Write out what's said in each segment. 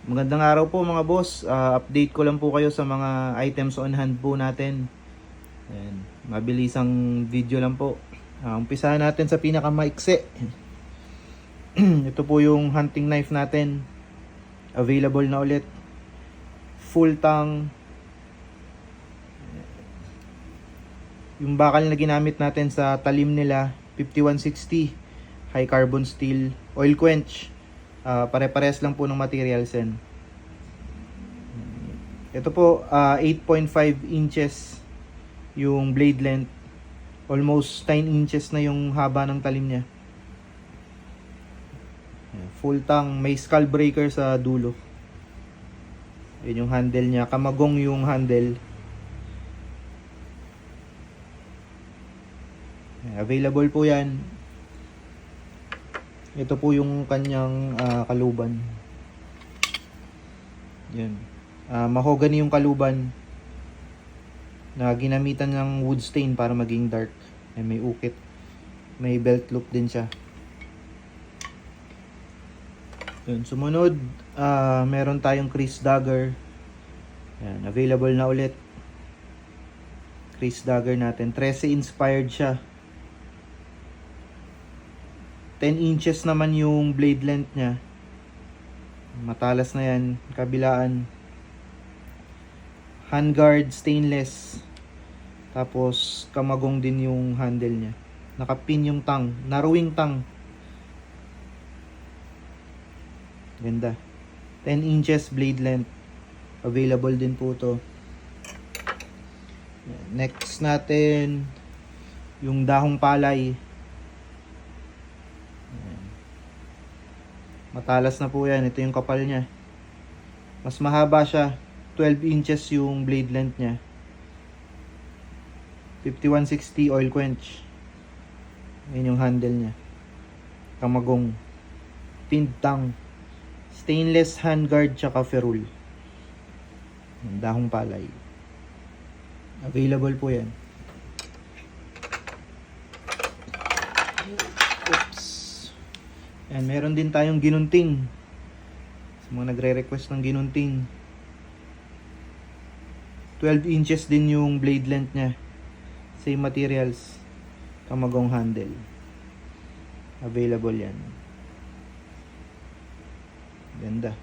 Magandang araw po mga boss. Update ko lang po kayo sa mga items on hand po natin. Ayan, mabilisang video lang po. Umpisahan natin sa pinakamaiksi. Ito po yung hunting knife natin. Available na ulit. Full tang. Yung bakal na ginamit natin sa talim nila, 5160. High carbon steel. Oil quench. Pare-pares lang po ng materials yan. Ito po 8.5 inches yung blade length. Almost 9 inches na yung haba ng talim niya. Full tang, may skull breaker sa dulo. Yun yung handle niya, kamagong yung handle. Available po yan. Ito po yung kanyang kaluban. Yan. Mahogany yung kaluban na ginamitan ng wood stain para maging dark. May ukit. May belt loop din siya. Yun. Sumunod, meron tayong Chris Dagger. Yan. Available na ulit. Chris Dagger natin. 13 inspired siya. 10 inches naman yung blade length niya. Matalas na yan. Kabilaan. Handguard stainless. Tapos kamagong din yung handle niya. Nakapin yung tang. Narrowing tang. Ganda. 10 inches blade length. Available din po to. Next natin yung dahong palay. Matalas na po yan. Ito yung kapal niya. Mas mahaba siya. 12 inches yung blade length niya. 5160 oil quench. Yan yung handle niya. Kamagong. Tinned tang. Stainless handguard tsaka ferrule. Dahong palay. Available po yan. Yan, meron din tayong ginunting. Sa mga nagre-request ng ginunting. 12 inches din yung blade length niya. Same materials. Kamagong handle. Available yan. Ganda.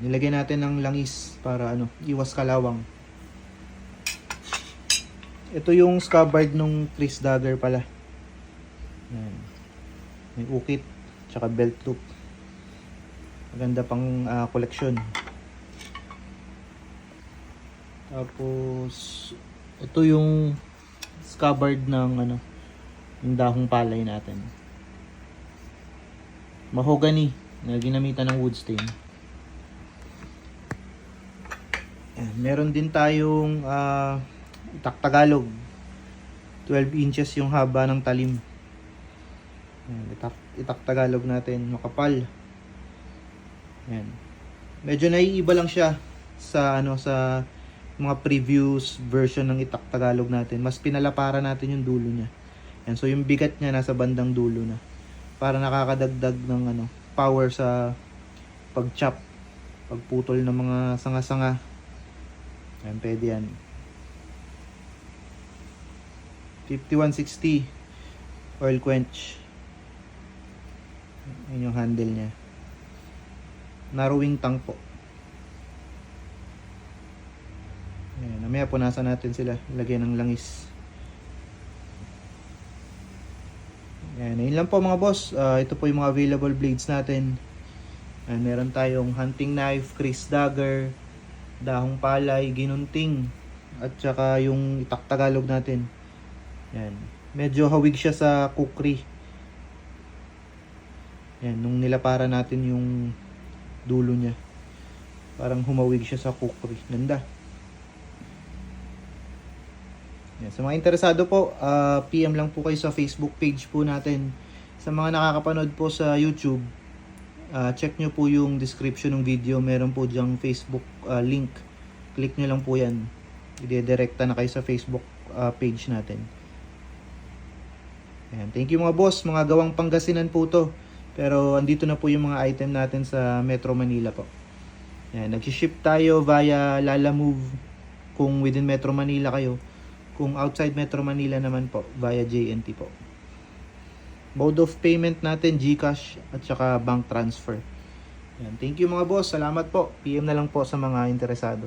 Nilagay natin ng langis para iwas kalawang. Ito yung scabbard nung Chris Dagger pala. Yan. May ukit tsaka belt loop. Maganda pang koleksyon. Tapos ito yung scabbard ng yung dahong palay natin. Mahogany na ginamitan ng wood stain. Yan. Meron din tayong itak Tagalog. 12 inches yung haba ng talim. Itak Tagalog natin, makapal. Yan. Medyo naiiba lang siya sa sa mga previous version ng itak Tagalog natin. Mas pinalapara natin yung dulo niya. Yan, so yung bigat niya nasa bandang dulo na. Para nakakadagdag ng power sa pag-chop, pagputol ng mga sanga-sanga. Yan, pwede yan. 5160 oil quench. Yun yung handle niya. Narrowing tang po. Ayan, namaya punasan natin sila. Lagyan ng langis. Ayan, yun lang po mga boss. Ito po yung mga available blades natin. Ayan, meron tayong hunting knife, Chris Dagger, dahong palay, ginunting, at saka yung itak Tagalog natin. Ayan. Medyo hawig siya sa kukri. Yan, nung nilapara natin yung dulo niya. Parang humawig siya sa kukri. Ganda. Yan, sa mga interesado po, PM lang po kayo sa Facebook page po natin. Sa mga nakakapanood po sa YouTube, check nyo po yung description ng video. Meron po dyang Facebook link. Click nyo lang po yan. Idedirekta na kayo sa Facebook page natin. Ayan, thank you mga boss. Mga gawang Pangasinan po to. Pero andito na po yung mga item natin sa Metro Manila po. Yan, nag-ship tayo via Lalamove kung within Metro Manila kayo. Kung outside Metro Manila naman po, via JNT po. Mode of payment natin, GCash at saka bank transfer. Yan, thank you mga boss. Salamat po. PM na lang po sa mga interesado.